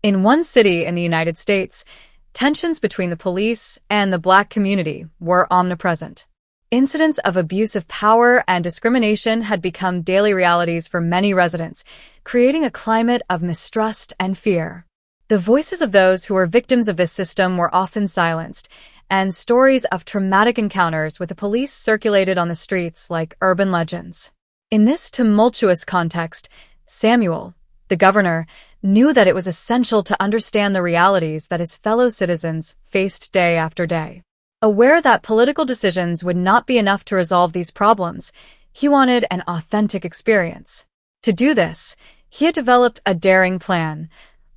In one city in the United States, tensions between the police and the Black community were omnipresent. Incidents of abuse of power and discrimination had become daily realities for many residents, creating a climate of mistrust and fear. The voices of those who were victims of this system were often silenced, and stories of traumatic encounters with the police circulated on the streets like urban legends. In this tumultuous context, Samuel, the governor, knew that it was essential to understand the realities that his fellow citizens faced day after day. Aware that political decisions would not be enough to resolve these problems, he wanted an authentic experience. To do this, he had developed a daring plan: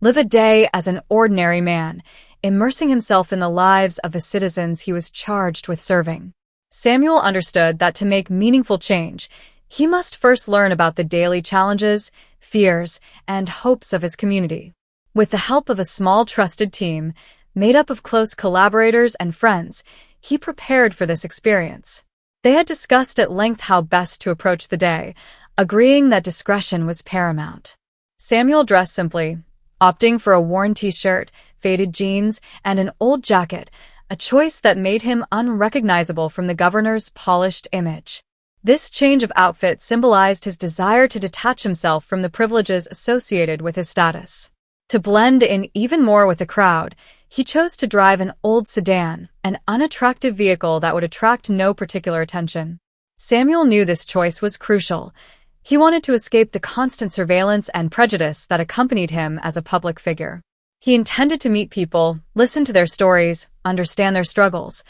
live a day as an ordinary man, immersing himself in the lives of the citizens he was charged with serving. Samuel understood that to make meaningful change, he must first learn about the daily challenges, fears, and hopes of his community. With the help of a small trusted team, made up of close collaborators and friends, he prepared for this experience. They had discussed at length how best to approach the day, agreeing that discretion was paramount. Samuel dressed simply, opting for a worn t-shirt, faded jeans, and an old jacket, a choice that made him unrecognizable from the governor's polished image. This change of outfit symbolized his desire to detach himself from the privileges associated with his status. To blend in even more with the crowd, he chose to drive an old sedan, an unattractive vehicle that would attract no particular attention. Samuel knew this choice was crucial. He wanted to escape the constant surveillance and prejudice that accompanied him as a public figure. He intended to meet people, listen to their stories, understand their struggles,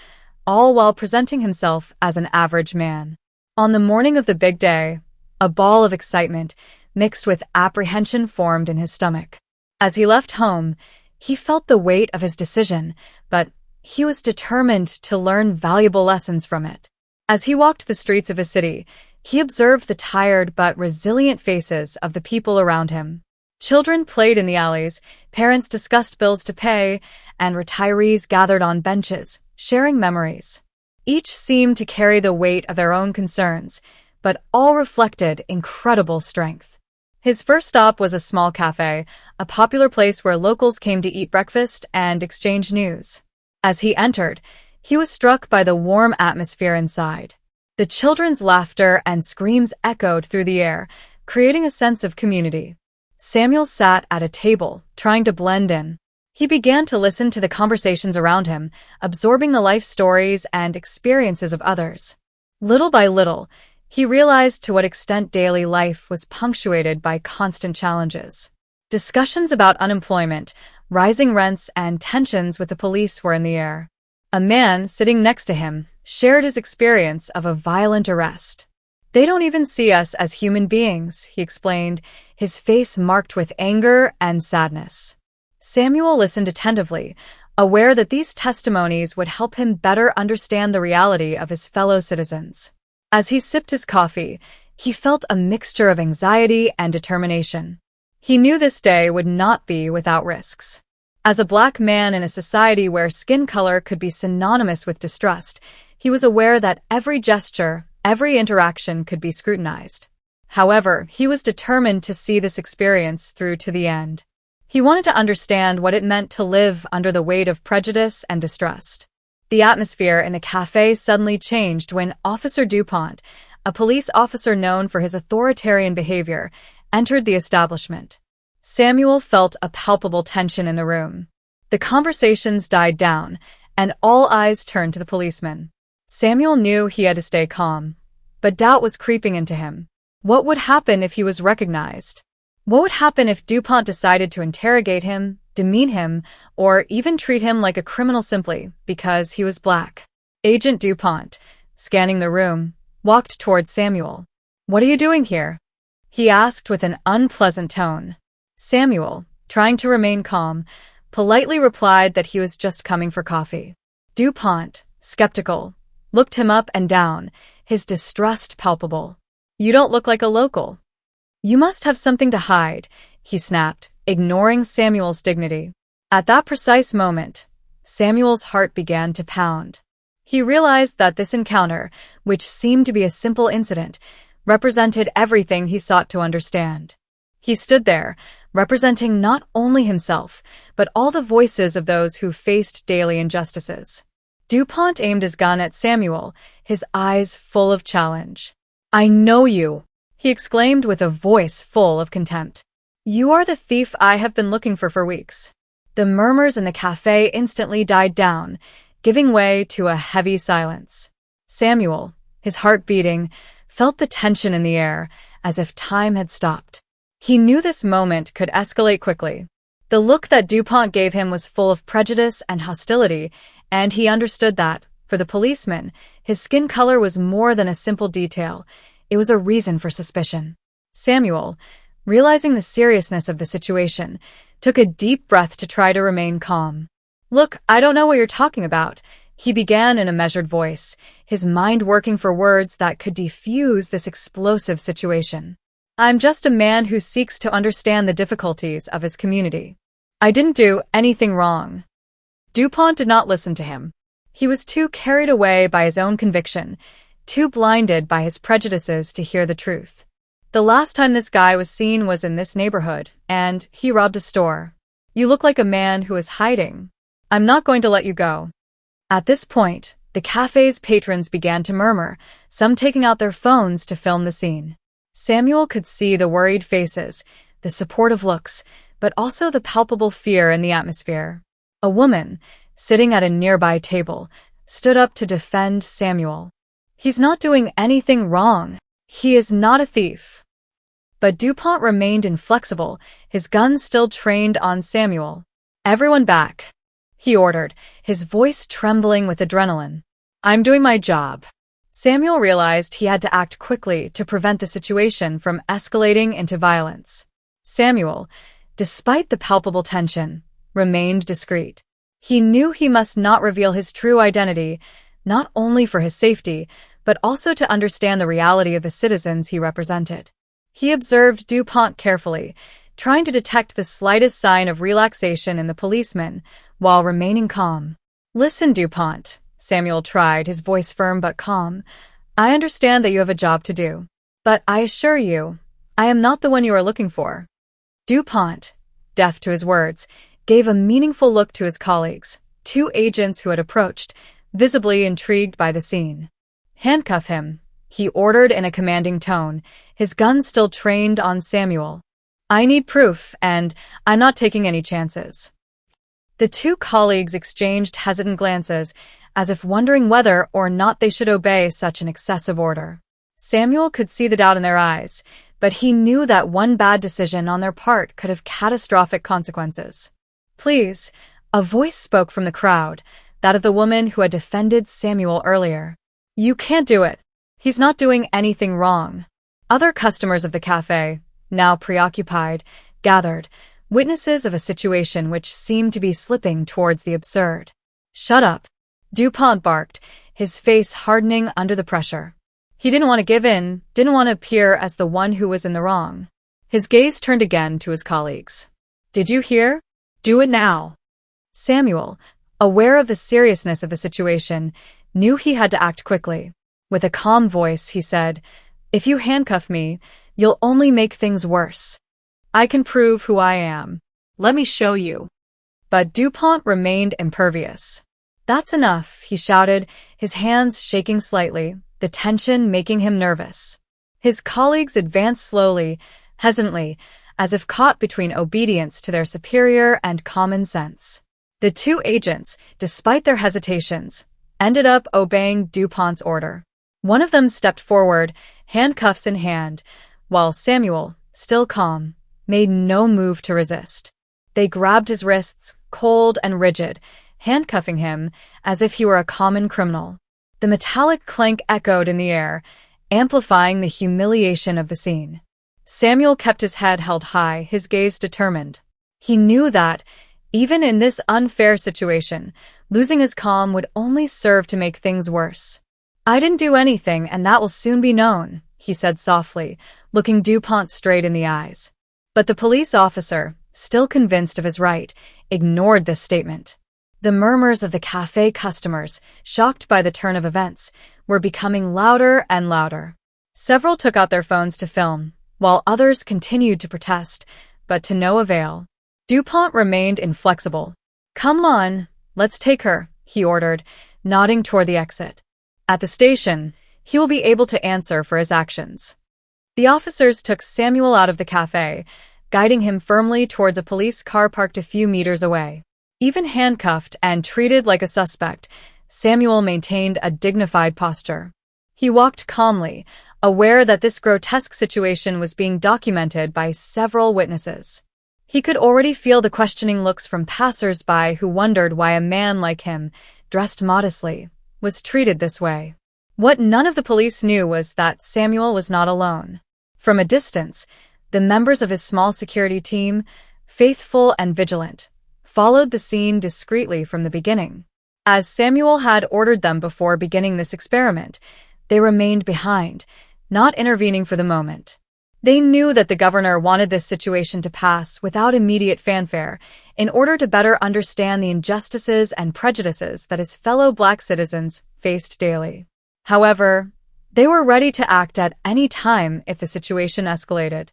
all while presenting himself as an average man. On the morning of the big day, a ball of excitement mixed with apprehension formed in his stomach. As he left home, he felt the weight of his decision, but he was determined to learn valuable lessons from it. As he walked the streets of his city, he observed the tired but resilient faces of the people around him. Children played in the alleys, parents discussed bills to pay, and retirees gathered on benches, sharing memories. Each seemed to carry the weight of their own concerns, but all reflected incredible strength. His first stop was a small cafe, a popular place where locals came to eat breakfast and exchange news. As he entered, he was struck by the warm atmosphere inside. The children's laughter and screams echoed through the air, creating a sense of community. Samuel sat at a table, trying to blend in. He began to listen to the conversations around him, absorbing the life stories and experiences of others. Little by little, he realized to what extent daily life was punctuated by constant challenges. Discussions about unemployment, rising rents, and tensions with the police were in the air. A man sitting next to him shared his experience of a violent arrest. "They don't even see us as human beings," he explained, his face marked with anger and sadness. Samuel listened attentively, aware that these testimonies would help him better understand the reality of his fellow citizens. As he sipped his coffee, he felt a mixture of anxiety and determination. He knew this day would not be without risks. As a Black man in a society where skin color could be synonymous with distrust, he was aware that every gesture, every interaction could be scrutinized. However, he was determined to see this experience through to the end. He wanted to understand what it meant to live under the weight of prejudice and distrust. The atmosphere in the cafe suddenly changed when Officer DuPont, a police officer known for his authoritarian behavior, entered the establishment. Samuel felt a palpable tension in the room. The conversations died down, and all eyes turned to the policeman. Samuel knew he had to stay calm, but doubt was creeping into him. What would happen if he was recognized? What would happen if DuPont decided to interrogate him, demean him, or even treat him like a criminal simply because he was Black? Agent DuPont, scanning the room, walked towards Samuel. "What are you doing here?" he asked with an unpleasant tone. Samuel, trying to remain calm, politely replied that he was just coming for coffee. DuPont, skeptical, looked him up and down, his distrust palpable. "You don't look like a local." "You must have something to hide," he snapped, ignoring Samuel's dignity. At that precise moment, Samuel's heart began to pound. He realized that this encounter, which seemed to be a simple incident, represented everything he sought to understand. He stood there, representing not only himself, but all the voices of those who faced daily injustices. DuPont aimed his gun at Samuel, his eyes full of challenge. "I know you," he exclaimed with a voice full of contempt. "You are the thief I have been looking for weeks." The murmurs in the cafe instantly died down, giving way to a heavy silence. Samuel, his heart beating, felt the tension in the air, as if time had stopped. He knew this moment could escalate quickly. The look that DuPont gave him was full of prejudice and hostility, and he understood that, for the policeman, his skin color was more than a simple detail. It was a reason for suspicion. Samuel, realizing the seriousness of the situation, took a deep breath to try to remain calm. "Look, I don't know what you're talking about," he began in a measured voice, his mind working for words that could defuse this explosive situation. "I'm just a man who seeks to understand the difficulties of his community. I didn't do anything wrong." DuPont did not listen to him. He was too carried away by his own conviction, too blinded by his prejudices to hear the truth. The last time this guy was seen was in this neighborhood, and he robbed a store. "You look like a man who is hiding. I'm not going to let you go." At this point, the cafe's patrons began to murmur, some taking out their phones to film the scene. Samuel could see the worried faces, the supportive looks, but also the palpable fear in the atmosphere. A woman, sitting at a nearby table, stood up to defend Samuel. "He's not doing anything wrong. He is not a thief." But DuPont remained inflexible, his gun still trained on Samuel. "Everyone back," he ordered, his voice trembling with adrenaline. "I'm doing my job." Samuel realized he had to act quickly to prevent the situation from escalating into violence. Samuel, despite the palpable tension, remained discreet. He knew he must not reveal his true identity, not only for his safety, but also to understand the reality of the citizens he represented. He observed DuPont carefully, trying to detect the slightest sign of relaxation in the policeman, while remaining calm. "Listen, DuPont," Samuel tried, his voice firm but calm. "I understand that you have a job to do. But I assure you, I am not the one you are looking for." DuPont, deaf to his words, gave a meaningful look to his colleagues, two agents who had approached, visibly intrigued by the scene. "Handcuff him," he ordered in a commanding tone, his gun still trained on Samuel. "I need proof, and I'm not taking any chances." The two colleagues exchanged hesitant glances, as if wondering whether or not they should obey such an excessive order. Samuel could see the doubt in their eyes, but he knew that one bad decision on their part could have catastrophic consequences. "Please," a voice spoke from the crowd, that of the woman who had defended Samuel earlier. "You can't do it. He's not doing anything wrong." Other customers of the cafe, now preoccupied, gathered, witnesses of a situation which seemed to be slipping towards the absurd. "Shut up," DuPont barked, his face hardening under the pressure. He didn't want to give in, didn't want to appear as the one who was in the wrong. His gaze turned again to his colleagues. "Did you hear? Do it now." Samuel, aware of the seriousness of the situation, knew he had to act quickly. With a calm voice, he said, "If you handcuff me, you'll only make things worse. I can prove who I am. Let me show you." But DuPont remained impervious. "That's enough," he shouted, his hands shaking slightly, the tension making him nervous. His colleagues advanced slowly, hesitantly, as if caught between obedience to their superior and common sense. The two agents, despite their hesitations, ended up obeying DuPont's order. One of them stepped forward, handcuffs in hand, while Samuel, still calm, made no move to resist. They grabbed his wrists, cold and rigid, handcuffing him as if he were a common criminal. The metallic clank echoed in the air, amplifying the humiliation of the scene. Samuel kept his head held high, his gaze determined. He knew that, even in this unfair situation, losing his calm would only serve to make things worse. "I didn't do anything, and that will soon be known," he said softly, looking DuPont straight in the eyes. But the police officer, still convinced of his right, ignored this statement. The murmurs of the cafe customers, shocked by the turn of events, were becoming louder and louder. Several took out their phones to film, while others continued to protest, but to no avail. DuPont remained inflexible. "Come on, let's take her," he ordered, nodding toward the exit. At the station, he will be able to answer for his actions. The officers took Samuel out of the cafe, guiding him firmly towards a police car parked a few meters away. Even handcuffed and treated like a suspect, Samuel maintained a dignified posture. He walked calmly, aware that this grotesque situation was being documented by several witnesses. He could already feel the questioning looks from passers-by who wondered why a man like him, dressed modestly, was treated this way. What none of the police knew was that Samuel was not alone. From a distance, the members of his small security team, faithful and vigilant, followed the scene discreetly from the beginning. As Samuel had ordered them before beginning this experiment, they remained behind, not intervening for the moment. They knew that the governor wanted this situation to pass without immediate fanfare in order to better understand the injustices and prejudices that his fellow Black citizens faced daily. However, they were ready to act at any time if the situation escalated.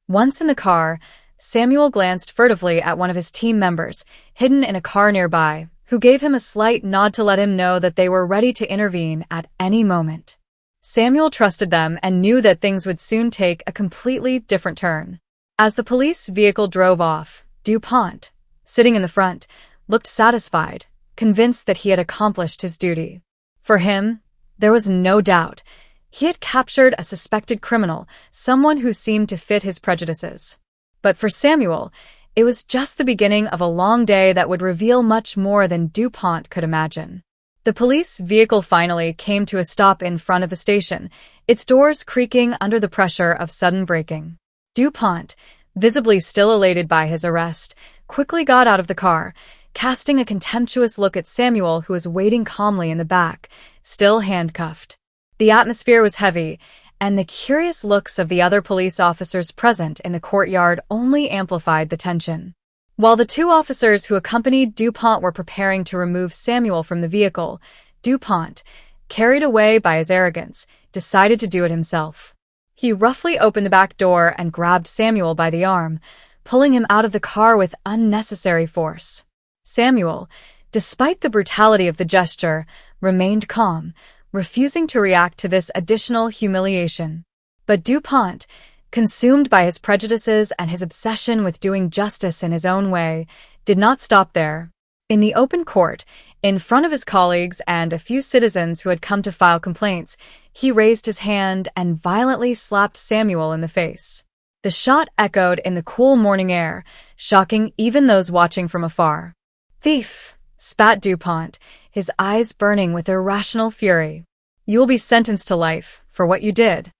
Once in the car, Samuel glanced furtively at one of his team members, hidden in a car nearby, who gave him a slight nod to let him know that they were ready to intervene at any moment. Samuel trusted them and knew that things would soon take a completely different turn. As the police vehicle drove off, DuPont, sitting in the front, looked satisfied, convinced that he had accomplished his duty. For him, there was no doubt. He had captured a suspected criminal, someone who seemed to fit his prejudices. But for Samuel, it was just the beginning of a long day that would reveal much more than DuPont could imagine. The police vehicle finally came to a stop in front of the station, its doors creaking under the pressure of sudden braking. DuPont, visibly still elated by his arrest, quickly got out of the car, casting a contemptuous look at Samuel, who was waiting calmly in the back, still handcuffed. The atmosphere was heavy, and the curious looks of the other police officers present in the courtyard only amplified the tension. While the two officers who accompanied DuPont were preparing to remove Samuel from the vehicle, DuPont, carried away by his arrogance, decided to do it himself. He roughly opened the back door and grabbed Samuel by the arm, pulling him out of the car with unnecessary force. Samuel, despite the brutality of the gesture, remained calm, refusing to react to this additional humiliation. But DuPont, consumed by his prejudices and his obsession with doing justice in his own way, did not stop there. In the open court, in front of his colleagues and a few citizens who had come to file complaints, he raised his hand and violently slapped Samuel in the face. The shot echoed in the cool morning air, shocking even those watching from afar. "Thief!" spat DuPont, his eyes burning with irrational fury. "You will be sentenced to life for what you did."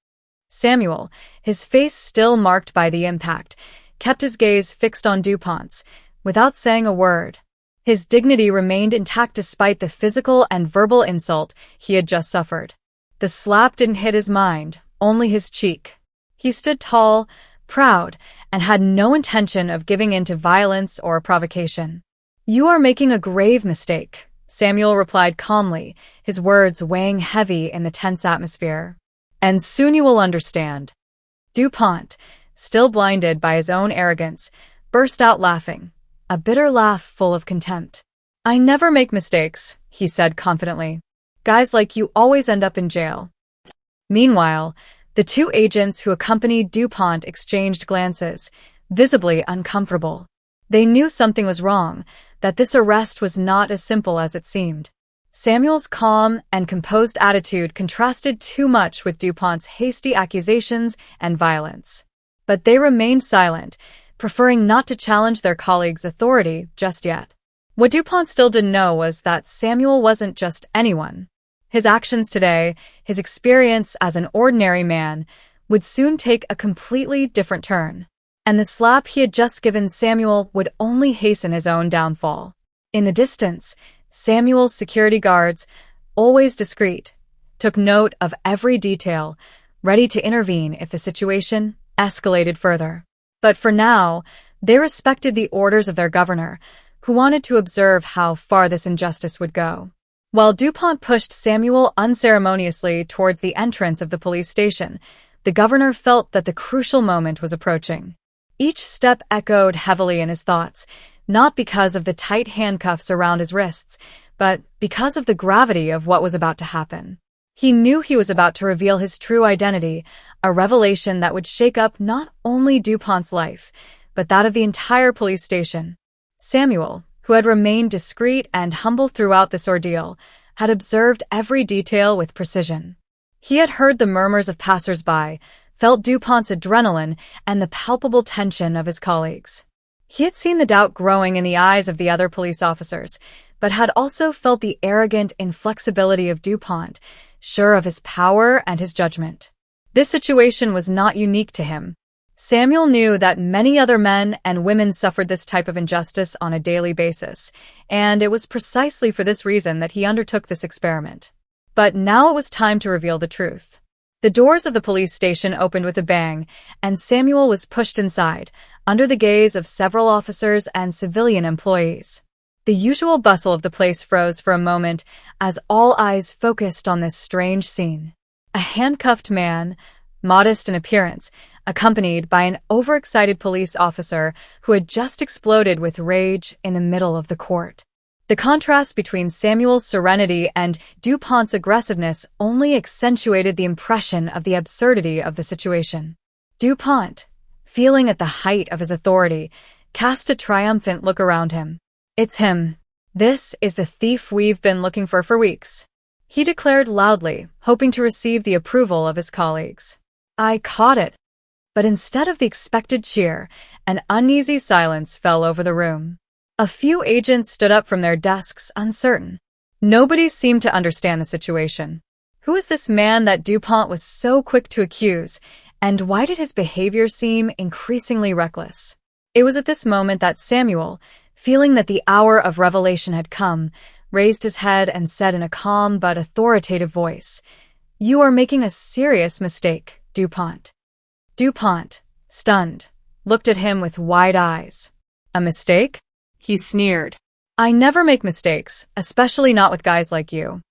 Samuel, his face still marked by the impact, kept his gaze fixed on DuPont's, without saying a word. His dignity remained intact despite the physical and verbal insult he had just suffered. The slap didn't hit his mind, only his cheek. He stood tall, proud, and had no intention of giving in to violence or provocation. "You are making a grave mistake," Samuel replied calmly, his words weighing heavy in the tense atmosphere. "And soon you will understand." DuPont, still blinded by his own arrogance, burst out laughing, a bitter laugh full of contempt. "I never make mistakes," he said confidently. "Guys like you always end up in jail." Meanwhile, the two agents who accompanied DuPont exchanged glances, visibly uncomfortable. They knew something was wrong, that this arrest was not as simple as it seemed. Samuel's calm and composed attitude contrasted too much with DuPont's hasty accusations and violence. But they remained silent, preferring not to challenge their colleagues' authority just yet. What DuPont still didn't know was that Samuel wasn't just anyone. His actions today, his experience as an ordinary man, would soon take a completely different turn. And the slap he had just given Samuel would only hasten his own downfall. In the distance, Samuel's security guards, always discreet, took note of every detail, ready to intervene if the situation escalated further. But for now, they respected the orders of their governor, who wanted to observe how far this injustice would go. While DuPont pushed Samuel unceremoniously towards the entrance of the police station, the governor felt that the crucial moment was approaching. Each step echoed heavily in his thoughts, not because of the tight handcuffs around his wrists, but because of the gravity of what was about to happen. He knew he was about to reveal his true identity, a revelation that would shake up not only DuPont's life, but that of the entire police station. Samuel, who had remained discreet and humble throughout this ordeal, had observed every detail with precision. He had heard the murmurs of passers-by, felt DuPont's adrenaline, and the palpable tension of his colleagues. He had seen the doubt growing in the eyes of the other police officers, but had also felt the arrogant inflexibility of DuPont, sure of his power and his judgment. This situation was not unique to him. Samuel knew that many other men and women suffered this type of injustice on a daily basis, and it was precisely for this reason that he undertook this experiment. But now it was time to reveal the truth. The doors of the police station opened with a bang, and Samuel was pushed inside, under the gaze of several officers and civilian employees. The usual bustle of the place froze for a moment as all eyes focused on this strange scene. A handcuffed man, modest in appearance, accompanied by an overexcited police officer who had just exploded with rage in the middle of the court. The contrast between Samuel's serenity and DuPont's aggressiveness only accentuated the impression of the absurdity of the situation. DuPont, feeling at the height of his authority, cast a triumphant look around him. "It's him. This is the thief we've been looking for weeks," he declared loudly, hoping to receive the approval of his colleagues. "I caught it." But instead of the expected cheer, an uneasy silence fell over the room. A few agents stood up from their desks, uncertain. Nobody seemed to understand the situation. Who was this man that DuPont was so quick to accuse, and why did his behavior seem increasingly reckless? It was at this moment that Samuel, feeling that the hour of revelation had come, raised his head and said in a calm but authoritative voice, "You are making a serious mistake, DuPont." DuPont, stunned, looked at him with wide eyes. "A mistake?" He sneered. "I never make mistakes, especially not with guys like you."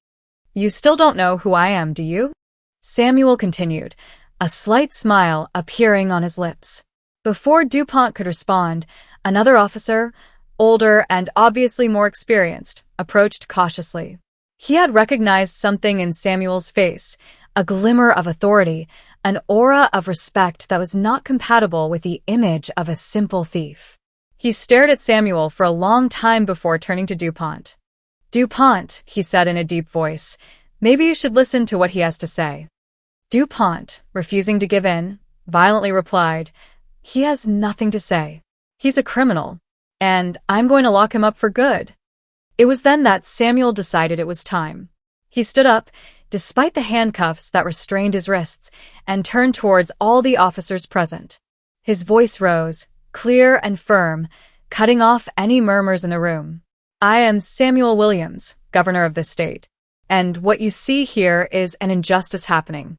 "You still don't know who I am, do you?" Samuel continued, a slight smile appearing on his lips. Before DuPont could respond, another officer, older and obviously more experienced, approached cautiously. He had recognized something in Samuel's face, a glimmer of authority, an aura of respect that was not compatible with the image of a simple thief. He stared at Samuel for a long time before turning to DuPont. "DuPont," he said in a deep voice, "maybe you should listen to what he has to say." DuPont, refusing to give in, violently replied, "He has nothing to say. He's a criminal, and I'm going to lock him up for good." It was then that Samuel decided it was time. He stood up, despite the handcuffs that restrained his wrists, and turned towards all the officers present. His voice rose, clear and firm, cutting off any murmurs in the room. "I am Samuel Williams, governor of this state, and what you see here is an injustice happening."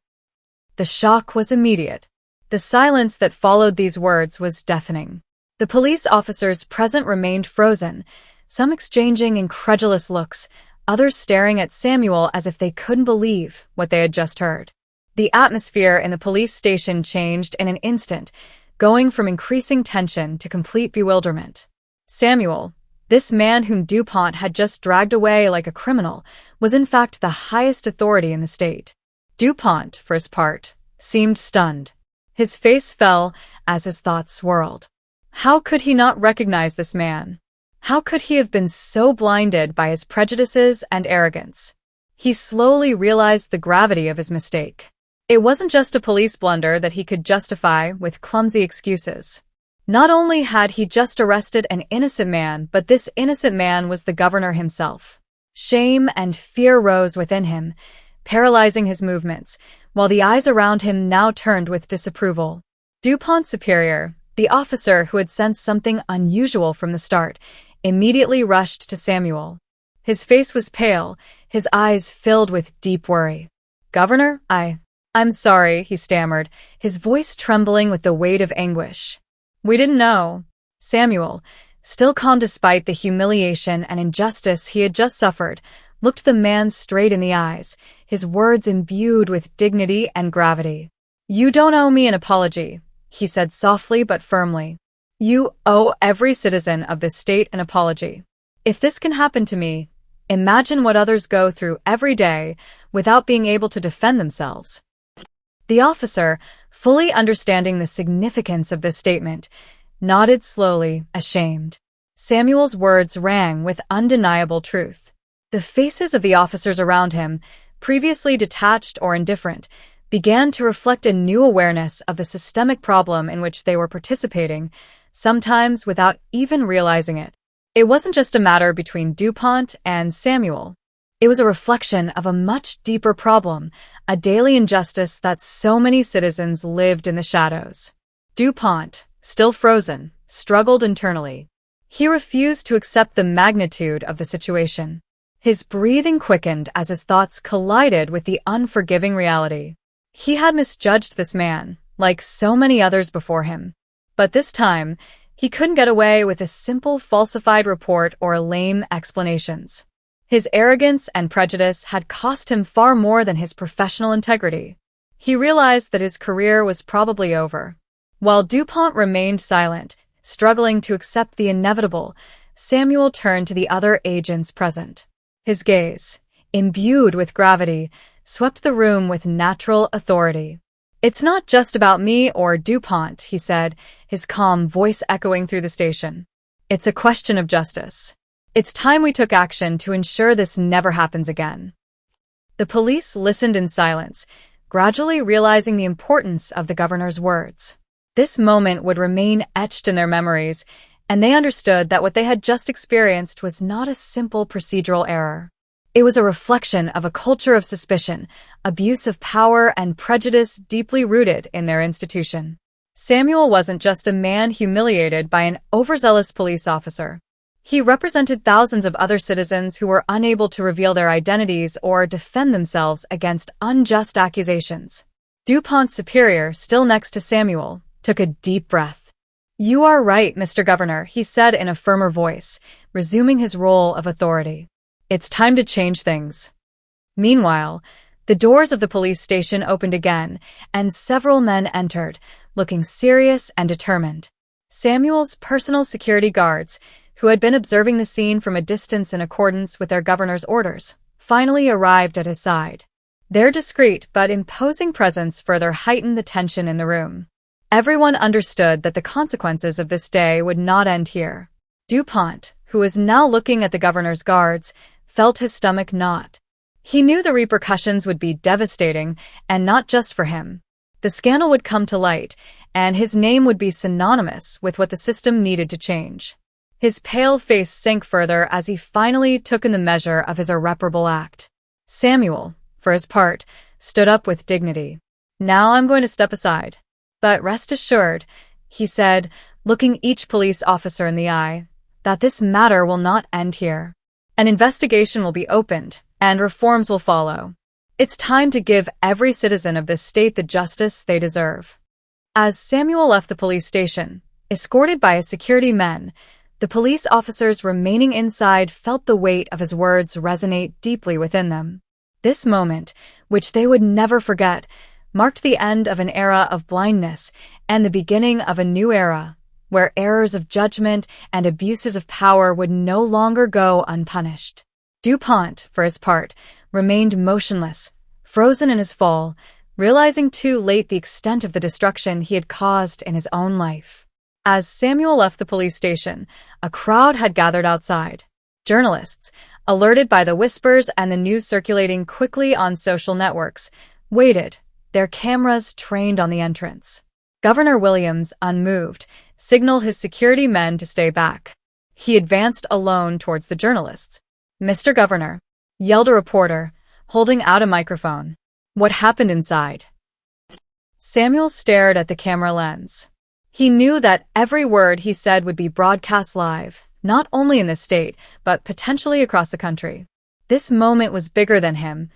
The shock was immediate. The silence that followed these words was deafening. The police officers present remained frozen, some exchanging incredulous looks, others staring at Samuel as if they couldn't believe what they had just heard. The atmosphere in the police station changed in an instant, going from increasing tension to complete bewilderment. Samuel, this man whom DuPont had just dragged away like a criminal, was in fact the highest authority in the state. DuPont, for his part, seemed stunned. His face fell as his thoughts swirled. How could he not recognize this man? How could he have been so blinded by his prejudices and arrogance? He slowly realized the gravity of his mistake. It wasn't just a police blunder that he could justify with clumsy excuses. Not only had he just arrested an innocent man, but this innocent man was the governor himself. Shame and fear rose within him, paralyzing his movements, while the eyes around him now turned with disapproval. DuPont's superior, the officer who had sensed something unusual from the start, immediately rushed to Samuel. His face was pale, his eyes filled with deep worry. "Governor, I'm sorry," he stammered, his voice trembling with the weight of anguish. "We didn't know." Samuel, still calm despite the humiliation and injustice he had just suffered, looked the man straight in the eyes, his words imbued with dignity and gravity. "You don't owe me an apology. he said softly but firmly. You owe every citizen of this state an apology. If this can happen to me, imagine what others go through every day without being able to defend themselves. The officer, fully understanding the significance of this statement, nodded slowly, ashamed. Samuel's words rang with undeniable truth. The faces of the officers around him, previously detached or indifferent, began to reflect a new awareness of the systemic problem in which they were participating, sometimes without even realizing it. It wasn't just a matter between DuPont and Samuel. It was a reflection of a much deeper problem, a daily injustice that so many citizens lived in the shadows. DuPont, still frozen, struggled internally. He refused to accept the magnitude of the situation. His breathing quickened as his thoughts collided with the unforgiving reality. He had misjudged this man, like so many others before him. But this time, he couldn't get away with a simple falsified report or lame explanations. His arrogance and prejudice had cost him far more than his professional integrity. He realized that his career was probably over. While DuPont remained silent, struggling to accept the inevitable, Samuel turned to the other agents present. His gaze, imbued with gravity, swept the room with natural authority. It's not just about me or DuPont, he said, his calm voice echoing through the station. It's a question of justice. It's time we took action to ensure this never happens again. The police listened in silence, gradually realizing the importance of the governor's words. This moment would remain etched in their memories, and they understood that what they had just experienced was not a simple procedural error. It was a reflection of a culture of suspicion, abuse of power, and prejudice deeply rooted in their institution. Samuel wasn't just a man humiliated by an overzealous police officer. He represented thousands of other citizens who were unable to reveal their identities or defend themselves against unjust accusations. DuPont's superior, still next to Samuel, took a deep breath. You are right, Mr. Governor, he said in a firmer voice, resuming his role of authority. It's time to change things. Meanwhile, the doors of the police station opened again, and several men entered, looking serious and determined. Samuel's personal security guards, who had been observing the scene from a distance in accordance with their governor's orders, finally arrived at his side. Their discreet but imposing presence further heightened the tension in the room. Everyone understood that the consequences of this day would not end here. DuPont, who was now looking at the governor's guards, felt his stomach knot. He knew the repercussions would be devastating, and not just for him. The scandal would come to light, and his name would be synonymous with what the system needed to change. His pale face sank further as he finally took in the measure of his irreparable act. Samuel, for his part, stood up with dignity. Now I'm going to step aside. But rest assured, he said, looking each police officer in the eye, that this matter will not end here. An investigation will be opened, and reforms will follow. It's time to give every citizen of this state the justice they deserve. As Samuel left the police station, escorted by his security men, the police officers remaining inside felt the weight of his words resonate deeply within them. This moment, which they would never forget, marked the end of an era of blindness and the beginning of a new era, where errors of judgment and abuses of power would no longer go unpunished. DuPont, for his part, remained motionless, frozen in his fall, realizing too late the extent of the destruction he had caused in his own life. As Samuel left the police station, a crowd had gathered outside. Journalists, alerted by the whispers and the news circulating quickly on social networks, waited, their cameras trained on the entrance. Governor Williams, unmoved, signaled his security men to stay back. He advanced alone towards the journalists. Mr. Governor, yelled a reporter, holding out a microphone. What happened inside? Samuel stared at the camera lens. He knew that every word he said would be broadcast live, not only in this state, but potentially across the country. This moment was bigger than him,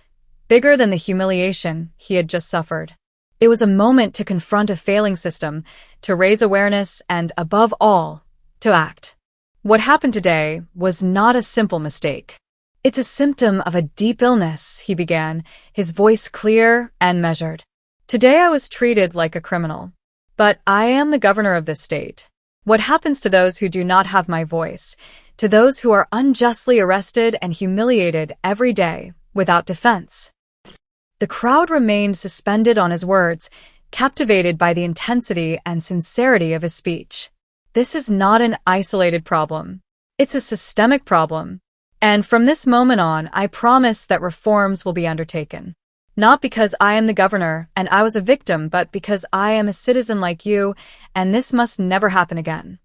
bigger than the humiliation he had just suffered. It was a moment to confront a failing system, to raise awareness, and, above all, to act. What happened today was not a simple mistake. It's a symptom of a deep illness, he began, his voice clear and measured. Today I was treated like a criminal. But I am the governor of this state. What happens to those who do not have my voice, to those who are unjustly arrested and humiliated every day without defense? The crowd remained suspended on his words, captivated by the intensity and sincerity of his speech. This is not an isolated problem. It's a systemic problem. And from this moment on, I promise that reforms will be undertaken. Not because I am the governor and I was a victim, but because I am a citizen like you, and this must never happen again.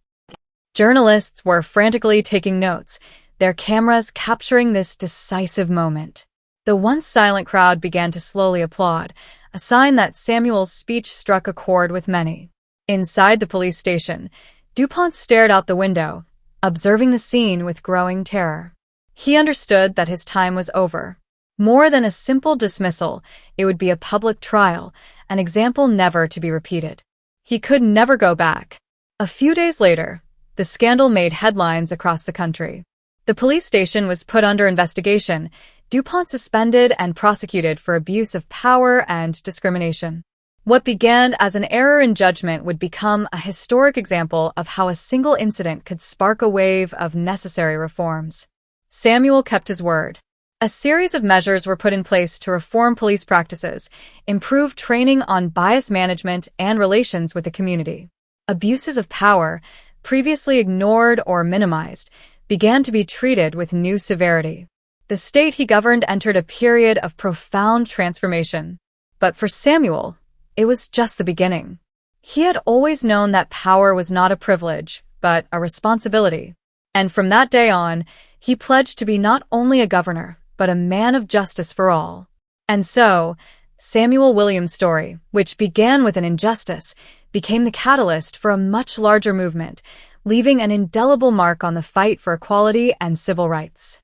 Journalists were frantically taking notes, their cameras capturing this decisive moment. The once silent crowd began to slowly applaud, a sign that Samuel's speech struck a chord with many. Inside the police station, DuPont stared out the window, observing the scene with growing terror. He understood that his time was over. More than a simple dismissal, it would be a public trial, an example never to be repeated. He could never go back. A few days later, the scandal made headlines across the country. The police station was put under investigation, DuPont suspended and prosecuted for abuse of power and discrimination. What began as an error in judgment would become a historic example of how a single incident could spark a wave of necessary reforms. Samuel kept his word. A series of measures were put in place to reform police practices, improve training on bias management and relations with the community. Abuses of power, previously ignored or minimized, began to be treated with new severity. The state he governed entered a period of profound transformation. But for Samuel, it was just the beginning. He had always known that power was not a privilege, but a responsibility. And from that day on, he pledged to be not only a governor, but a man of justice for all. And so, Samuel Williams' story, which began with an injustice, became the catalyst for a much larger movement, leaving an indelible mark on the fight for equality and civil rights.